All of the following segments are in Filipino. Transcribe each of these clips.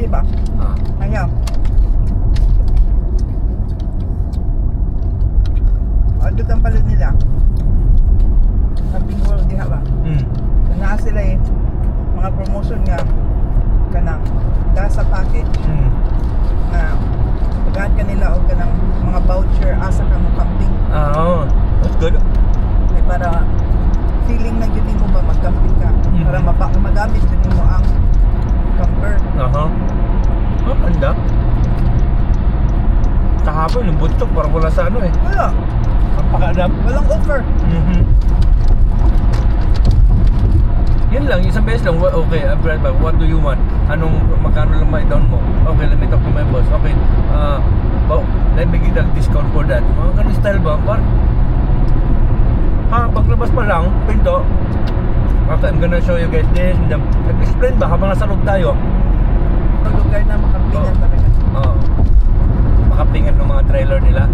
di ba? Ayan. Adot ang palad nila. Happy World diha ba? Naa sila mga promotion nga kanang sa package na pagkaan kanila o kanang mga voucher asa ka mo camping. That's good. Ay para feeling na yun mo ba mag-camping ka para magamit yun mo ang camper. Ganda. Kahapon yung buntok parang wala sa ano Wala. Ang pakadam. Walang offer. Yun lang, isang beses lang. Okay, Brad, what do you want? Anong, magkano lang ma-down mo? Okay, let me talk to my boss. Okay, let me give a discount for that. Mga ganun style ba? Paglabas pa lang, pinto, okay, I'm gonna show you guys this. Nag-explain ba habang nasa loob tayo? Ang lugar na makampingan talaga. Makapingan ng mga trailer nila.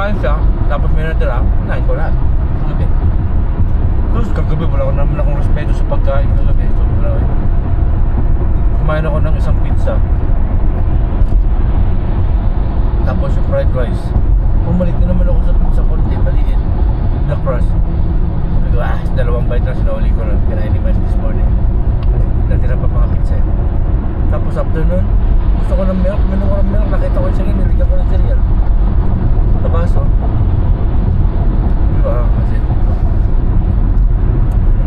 kumain siya, tapos may natira, kinain ko lahat. Kagabi. Tapos kagabi, wala ko naman akong respeto sa pagkain kagabi. So, wala ko. Kumain ako ng isang pizza. Tapos yung fried rice. Bumalik na naman ako sa pizza konti, maliit. With the crust. Sabi ko, dalawang bite na sinuli ko lang. Kinain ni Miles this morning. Natira pa mga pizza. Tapos after nun, gusto ko ng milk. Minum ko ng milk. Nakita ko yung cereal. Niligyan ko ng cereal. Sa baso. Kasi inom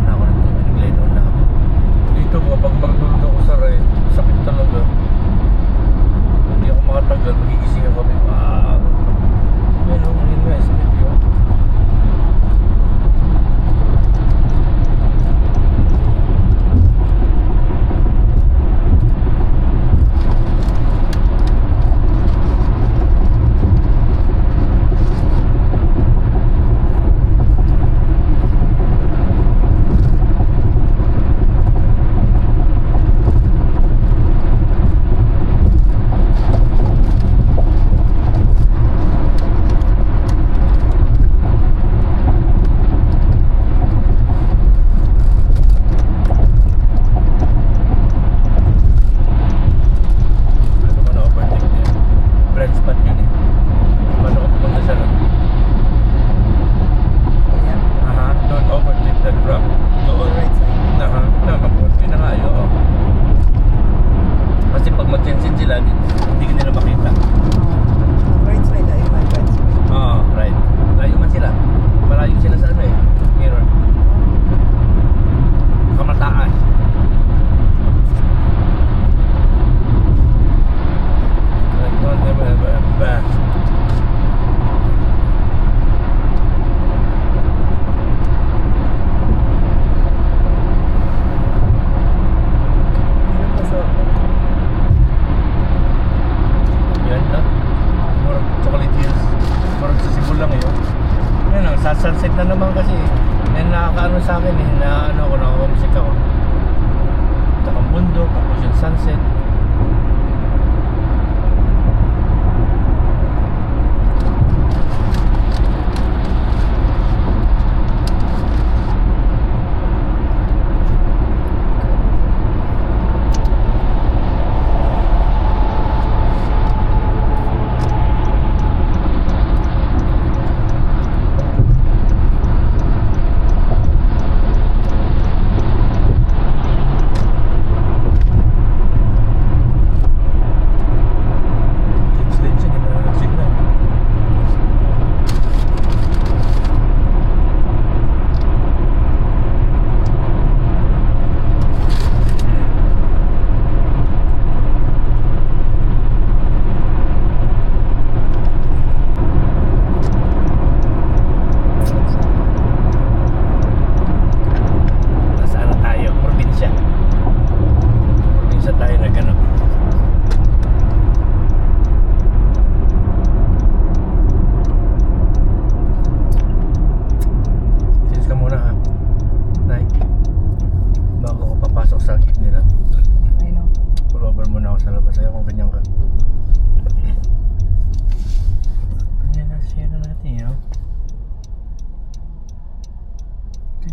na ako ng tubig. Nag-lay down na ako. Dito kapag magdulog ako sa ride, sakit talaga. Hindi ako makatagal. Magigising ako. Yun nga, sakit yun. Sunset na naman kasi yan nakakaano sa akin na ano ako, nakaka-homesick ako. Ito ang mundo, tapos yung sunset.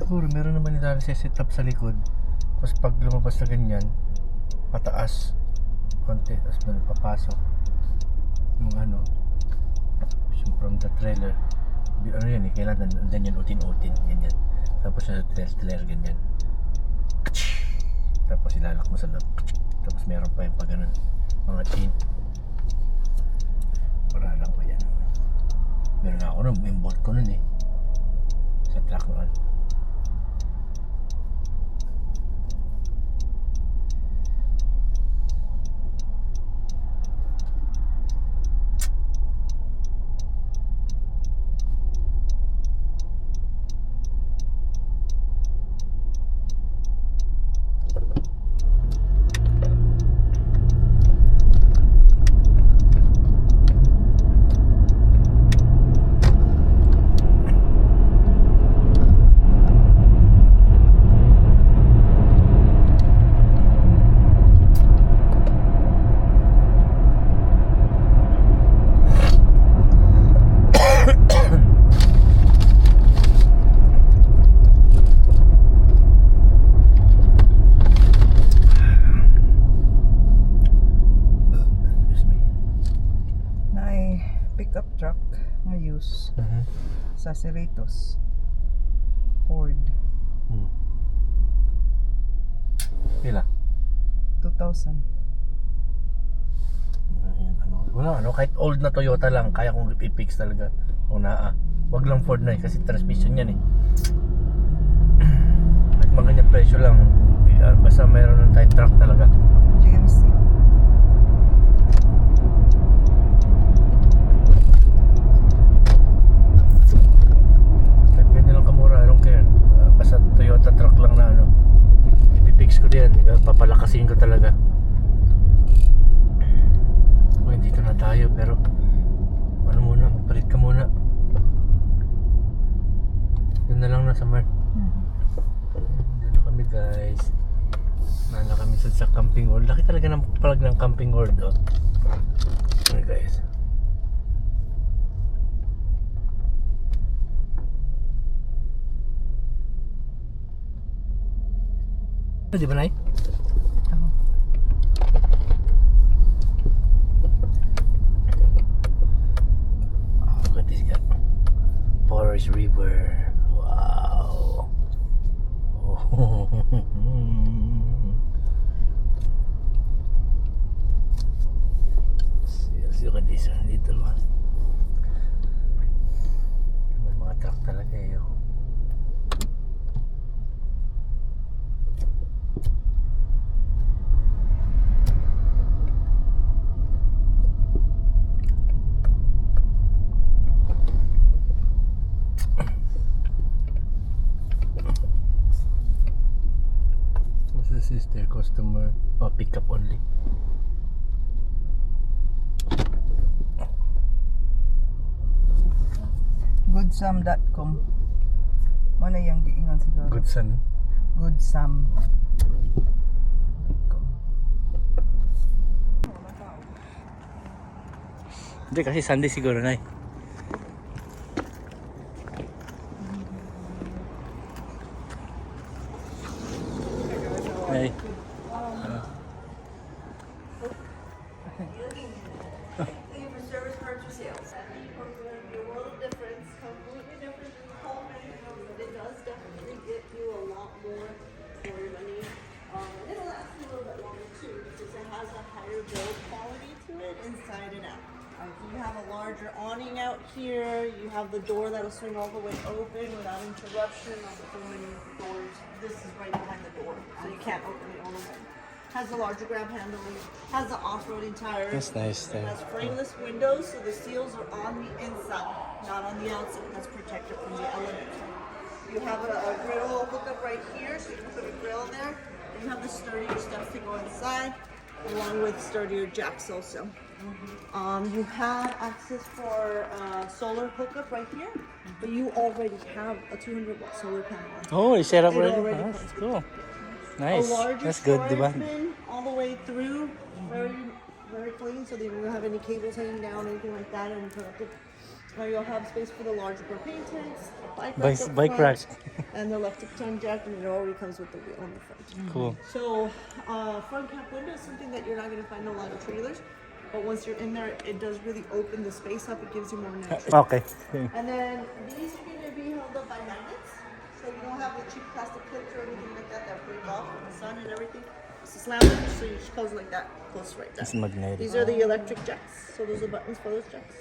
Siguro meron naman nila set up sa likod. Tapos pag lumabas na ganyan, pataas konti, tapos may papasok yung ano, yung from the trailer. Ano yan eh, kailangan nandyan yan utin-utin, ganyan. Tapos sa trailer ganyan. Tapos ilalak mo sa loob. Tapos meron pa yung pag ganun, mga chain. Para lang ko yan. Meron na ako nun, yung bolt ko nun eh. Sa truck nun. pickup truck nga use sa Cerritos. Ford. Pila? 2,000. Wala, kahit old na Toyota lang, kaya kong i-fix talaga. Wag lang Ford na kasi transmission yan At mga ganyang presyo lang, basta mayroon ng type truck talaga. GMC. Kahit ganyan lang kamura, I don't care. Basta Toyota truck lang na i-fix ko din, papalakasin ko talaga. Dito na tayo pero magpalit ka muna. Yun na lang na summer. Doon na kami guys. Nala kami sa camping world. Laki talaga ng palag ng camping world Okay guys. Di ba Nay? Forest River. Wow. Seryoso ka dito ba? May mga truck talaga Sister customer pick up only. Goodsam.com. Mana yang giingon siguro? Goodson. Goodsam. Hindi kasi Sunday siguro Nay. Hey. Service cards or sales. Program, a world of difference, completely different than the whole menu, but it does definitely get you a lot more for your money. It'll last you a little bit longer too because it has a higher build quality to it inside and out. You have a larger awning out here. You have the door that'll swing all the way open without interruption on the so many doors. This is right behind the door, so you can't open it all the way. Has the larger grab handle, has the off-roading tires. That's nice. It has frameless windows, so the seals are on the inside, not on the outside. That's protected from the elements. You have a grill hookup right here, so you can put a grill there. And you have the sturdier steps to go inside, along with sturdier jacks also. You have access for solar hookup right here, but you already have a 200-watt solar panel. Oh, you set up It already? already That's comes with cool. A Nice. larger That's good, storage diba? bin all the way through, very clean, so that you don't have any cables hanging down, anything like that, uninterrupted. You'll have space for the larger propane tanks, a Bike rack. and the electric tongue jack, and it already comes with the wheel on the front. Cool. So, front cap window is something that you're not going to find in a lot of trailers, but once you're in there, it does really open the space up. It gives you more natural. Okay. And then these are going to be held up by magnets, so you don't have the cheap plastic clips or anything like that that break off from the sun and everything. It's a slam it, so you just close it like that, close it right there. It's magnetic. These are the electric jacks, so those are buttons for those jacks.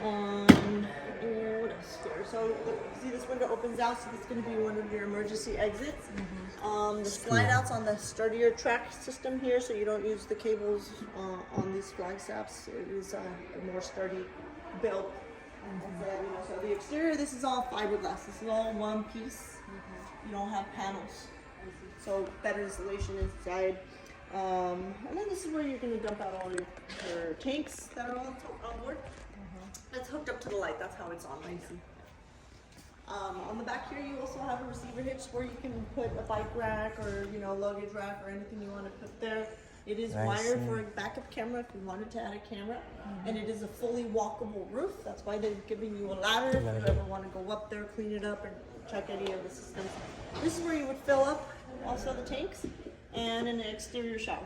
And what else here? So see, this window opens out, so it's going to be one of your emergency exits. The slide outs on the sturdier track system here, so you don't use the cables on these flag straps. It is a more sturdy build. And then, so the exterior, this is all fiberglass. This is all one piece. You don't have panels, so better insulation inside. And then this is where you're going to dump out all your tanks that are all on board. It's hooked up to the light. That's how it's on right now. On the back here, you also have a receiver hitch where you can put a bike rack or luggage rack or anything you want to put there. It is wired for a backup camera if you wanted to add a camera, and it is a fully walkable roof. That's why they're giving you a ladder if you ever want to go up there, clean it up, and check any of the systems. This is where you would fill up also the tanks and an exterior shower.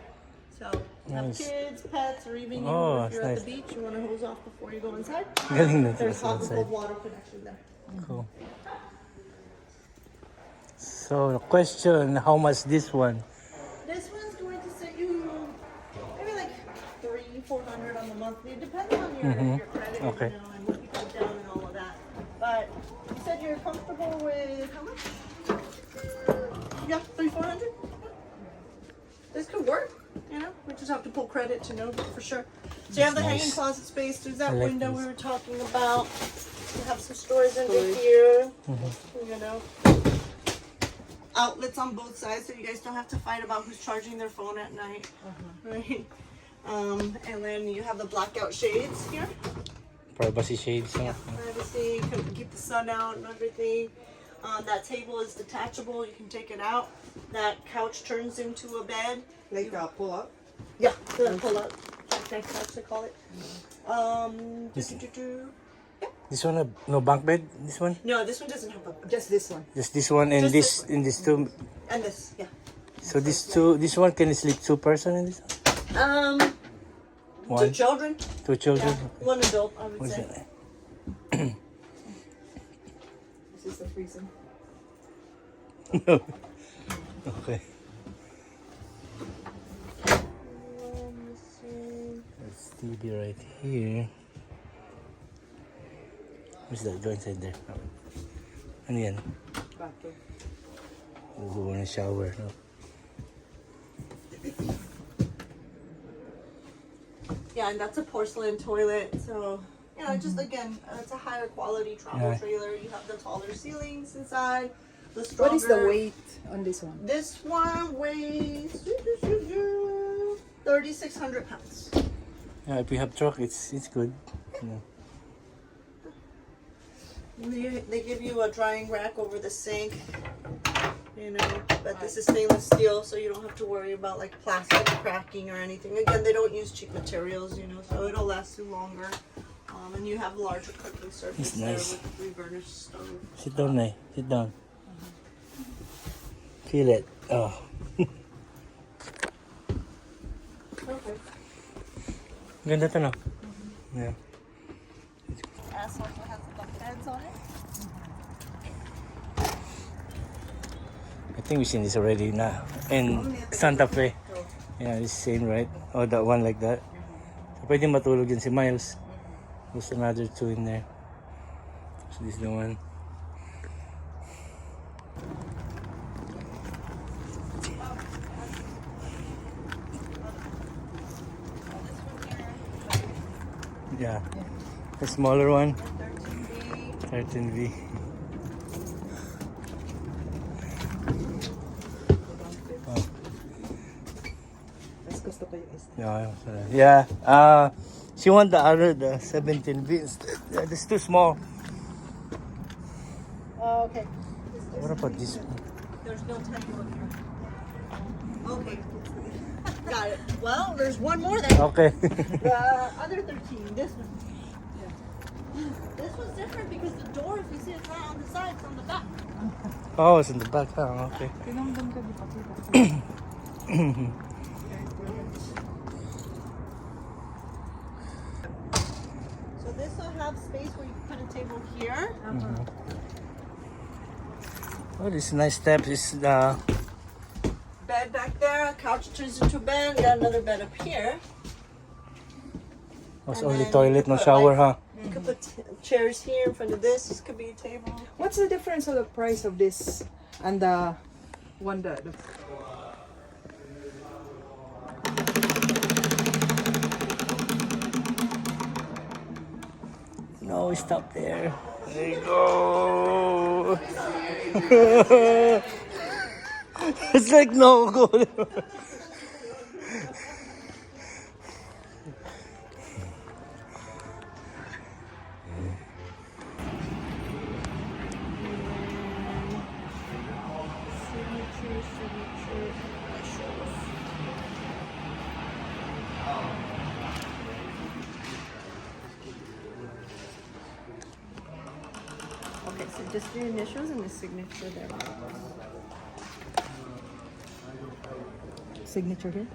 So So have Nice. kids, pets, or even you Oh, if you're that's at the beach, you want to hose off before you go inside. Galing na There's sa hot and outside. cold water connection there. Cool. So, question, how much this one? This one's going to set you maybe like $300-400 on the monthly. It depends on your credit, Okay. you know, and what you put down and all of that. But you said you're comfortable with how much? Yeah, $300-400. This could work. You know, we just have to pull credit to know for sure. So you have the That's hanging nice. closet space. There's that I like window this. we were talking about. You have some storage under here. You know, outlets on both sides, so you guys don't have to fight about who's charging their phone at night, right? And then you have the blackout shades here. Privacy shades. Yeah, privacy, can keep the sun out and everything. That table is detachable. You can take it out. That couch turns into a bed. Like pull up. Yeah, the pull up. Couch they call it. This one, no bunk bed? This one? No, this one doesn't have a. Just this one. Just this one and Just this, this in this two. And this, yeah. So this one can sleep two person in this one? Two Two children. Two children? Yeah, one adult, I would What's say. it? This is the freezer. Okay. There's TV right here. What's that? Go inside there. Ano yan? Bathroom. Uuho na shower, no? Yeah, and that's a porcelain toilet. So, you know, just again, it's a higher quality travel Yeah. trailer. You have the taller ceilings inside. The What is the stronger- weight on this one? This one weighs 3,600 pounds. Yeah, if you have truck, it's good. Yeah. They give you a drying rack over the sink, you know, but this is stainless steel, so you don't have to worry about like plastic cracking or anything. Again, they don't use cheap materials, you know, so it'll last you longer. And you have a larger cooking surface It's there nice. with re-burnished stove. Sit down, Nay. Sit down. Feel it. Oh. Okay. Ganda to, no? Yeah. This also has the bunk beds on it. I think we've seen this already na in Santa Fe. Yeah, it's same, right? Oh, that one like that. So, pwede matulog din si Miles. There's another two in there. So, this is the one. Yeah. The smaller one, 13V. Mas gusto ko yung isa. Yeah. She want the other, the 17V instead. Yeah, this is too small. Okay. What about this one? There's no table here. Okay. Got it. Well, there's one more then. Okay. The other 13, this one. This one's different because the door, if you see, it's not on the side, it's on the back. Oh, it's in the back. Oh, okay. Tinamdam ka di pa kita. So this will have space where you can put a table here. Oh, this nice steps is the. Bed back there, couch turns into a bed, got another bed up here. Was And only then toilet, you no could put, shower, like, huh? You could put chairs here in front of this. This could be a table. What's the difference of the price of this and the one that? No, stop there. There you go. It's like no go. Okay, so just the initials and the signature there. Signature here?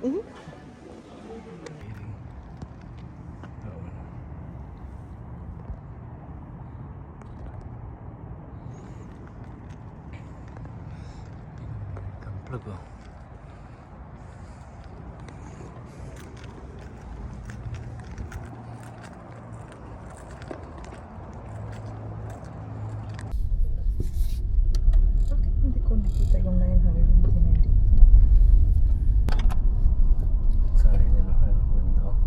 Look, oh. Bakit hindi ko nakita yung 999 dito? Sorry, nila kayo. Ganda, oh.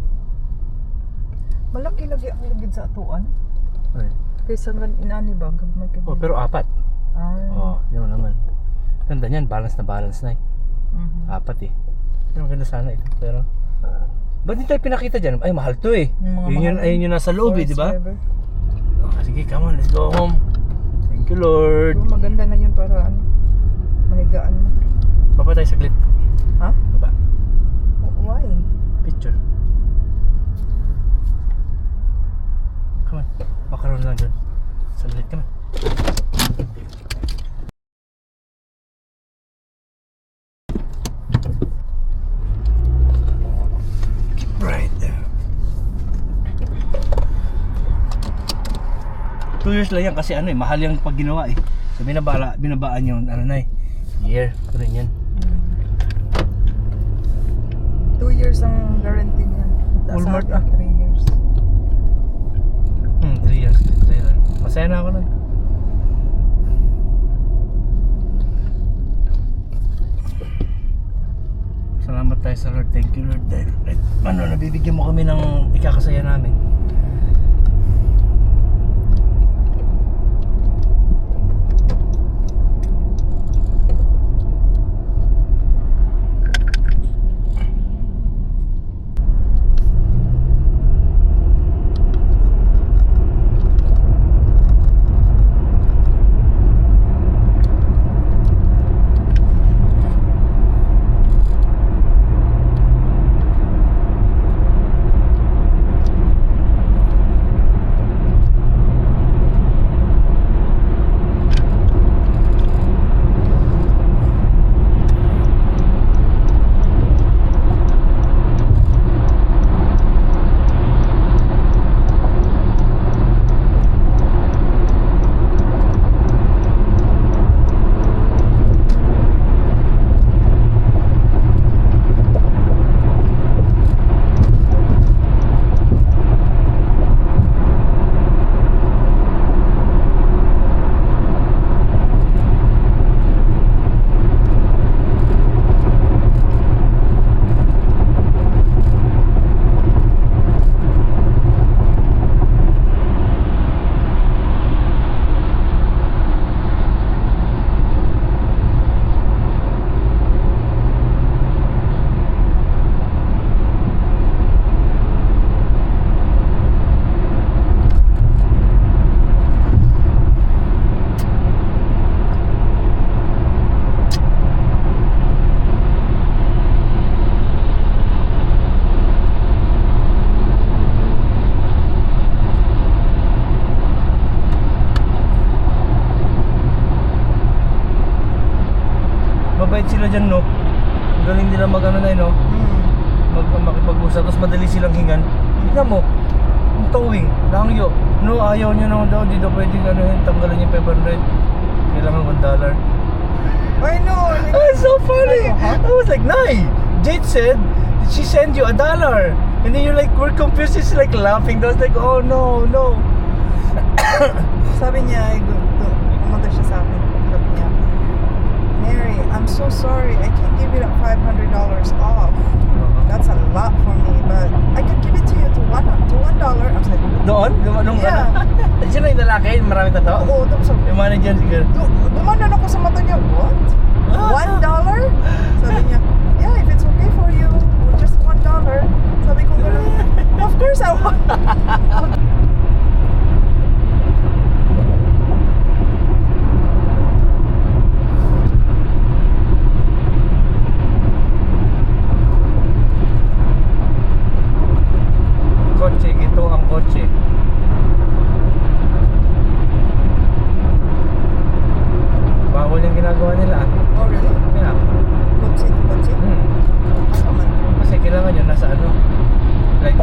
Malaki lagi ang lagid sa atuan. Ay. Kaysa nga inani ba? Gagmay ka Oh, pero apat. Ah. Oh, yun naman. Ganda niyan, balance na eh. Mhm. Apat eh. Yung maganda sana ito, pero ba't hindi tayo pinakita dyan? Ay, mahal to eh. Yung mga Yun, mahal. ayun yung nasa loob eh, di ba? Forever. Oh, sige, come on, let's go home. Thank you, Lord. So, maganda na yun para ano, mahigaan mo. Baba tayo saglit. Ha? Baba. Why? Picture. Come on. Makaroon lang dyan. Saglit, come on. Right there. 2 years lang yan kasi ano eh, mahal yung pag ginawa eh. So binabaan yung ano na eh. Year, ano yan. 2 years ang guarantee niya. Walmart, Sa akin, 3 years. 3 years. Masaya na ako nun. Salamat tayo sa Lord. Thank you, Lord. Dahil, ano, nabibigyan mo kami ng ikakasaya namin. Mabait sila dyan, no? Ang galing nila mag-ano na no? Makipag-usap, tapos madali silang hingan. Tignan mo, yung towing, langyo. No, ayaw niya naman daw, hindi daw pwedeng ano, tanggalan yung 500. Kailangan $1. I know. Oh, it's so funny! Huh? I was like, Nay! Jade said, she sent you $1. And then you're like, we're confused, she's like laughing. I was like, oh no, no. Sabi niya, pumunta siya sa akin. Sabi niya, Mary, I'm so sorry. I can't give you that $500 off. That's a lot for me, but I can give it to you to $1. I was like, Doon? Nung Yeah. Sino yung lalaki? Maraming totoo? oo, tapos sabi, Yung manager siguro. gumanon ako sa mata niya, what? $1? Sabi niya, yeah, if it's okay for you, just $1. Sabi ko gano'n, of course I want. Kotse, ito ang kotse. Bawal yung ginagawa nila. Oh, really? Yeah. Kotse to kotse? Ano man? Kasi kailangan yun nasa ano, like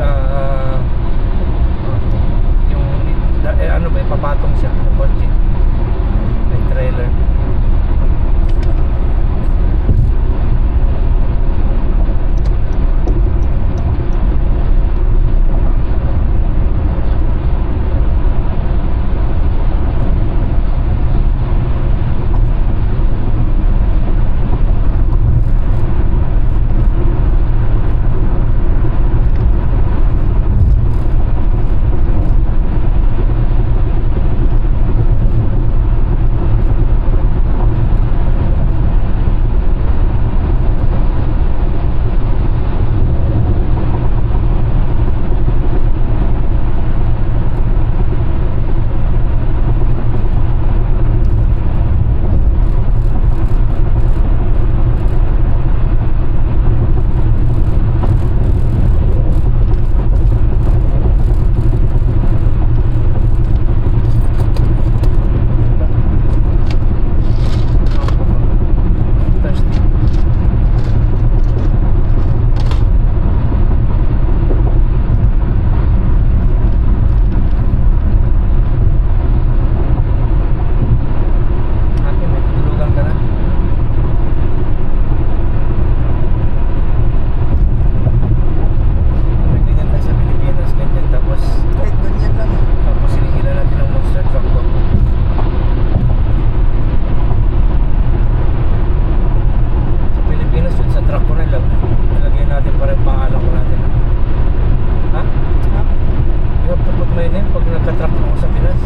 nagka-truck ako sa Pinas.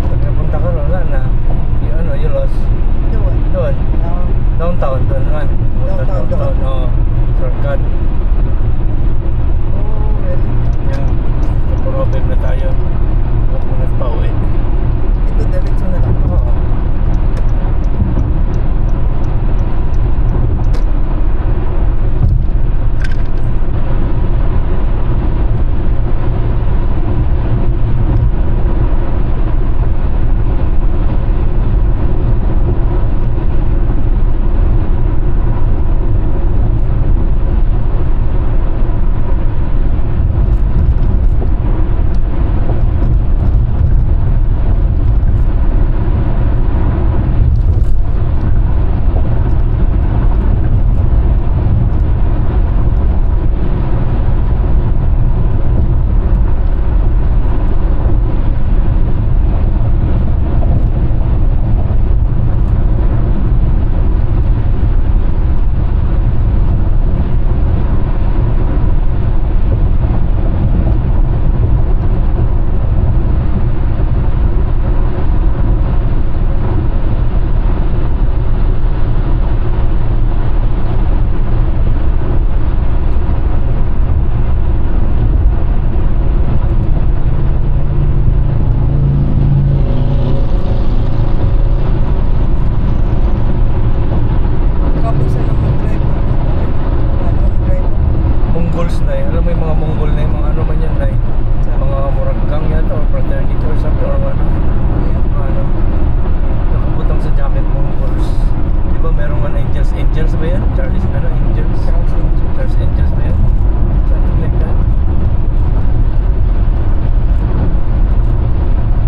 Pag napunta ka ron, wala na. You lost. Doon. Doon. Downtown, doon naman. Downtown, doon. Oo. Shortcut. Oh, really? Yeah. Super open na tayo. Huwag mo nagpauwi. Ito, diretso na lang. Oo. Kapos na lang mag-drive. Ano, drive? Mongols na eh. Alam mo yung mga Mongol na yung mga ano man yan na eh. Mga muraggang yata or fraternity or something or ano. Ano. Nakabutang sa jacket Mongols. Di ba merong ano, Angels ba yan? Charles Angels? Charles Angels ba yan? Something like that.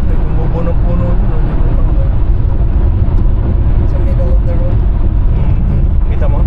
May kumubo ng puno dun. Hindi mo tanggal. Sa middle of the road. Kita mo?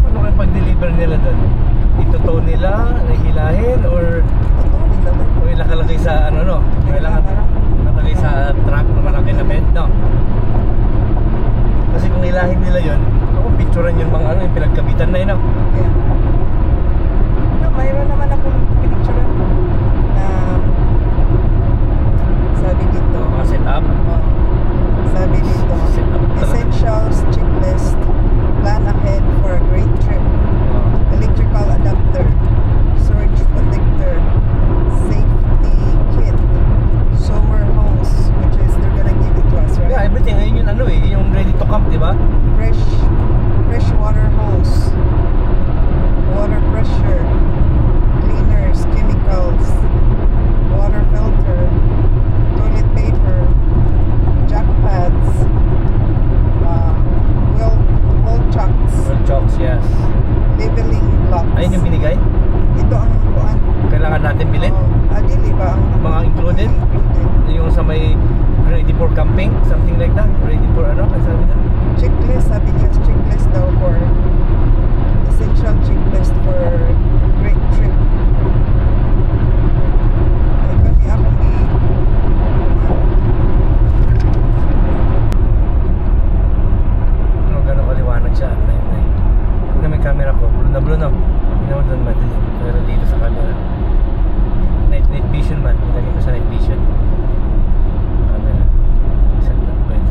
Ano kaya pag-deliver nila doon? Itutow nila, nahihilahin, or Totoo nila din. nakalagay sa ano no? Kailangan nakalagay sa truck na malaki na bed, no? Kasi kung hilahin nila yun, ako picturean yung mga ano, yung pinagkabitan na yun, no? Yeah. No, mayroon naman akong pinicture na sabi dito. Mga setup. Sabi dito, Setup mo talaga. essentials checklist, plan ahead for a great trip, electrical adapter, surge protector, safety kit, shower hose, which is they're gonna give it to us, right? Yeah, everything. Ayun yung ano eh, yung ready to camp, di ba? Fresh water hose, water pressure, cleaners, chemicals, water filter, toilet paper, jack pads, wheel chucks, Well, chocks, yes. ko. Blue na blue, no? Hindi naman doon madilim. Pero dito sa camera. Night vision man. Ilagay ko sa night vision. Camera. Isang takbo yun.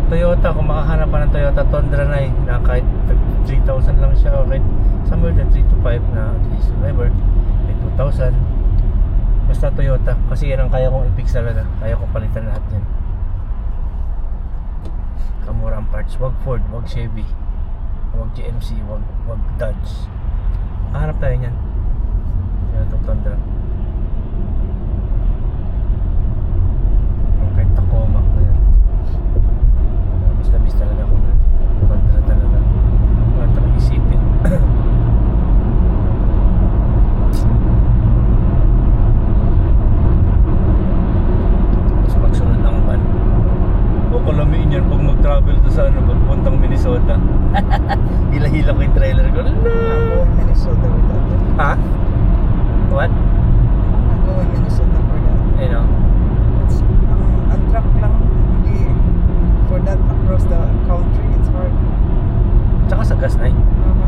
Toyota, kung makahanap pa ng Toyota Tundra na kahit 3,000 lang siya o kahit somewhere na 3 to 5 na at least whatever, kahit 2,000, basta Toyota, kasi yan ang kaya kong i-fix talaga, kaya kong palitan lahat yan. Kamura ang parts, wag Ford, wag Chevy, wag GMC, wag Dodge. Mahanap tayo niyan, Toyota Tundra o kahit Tacoma, ayan. Bis talaga ako na Tundra talaga. Wala talagang isipin. Tapos magsunod ang van. O kalamiin yan pag mag-travel to sa puntang Minnesota. Hila-hila ko yung trailer ko. I'm going Minnesota without that. Ha? What? I'm not going Minnesota for that. You know? It's ang truck lang, hindi for that across the country. It's hard. Tsaka sa gas na eh. Uh-huh.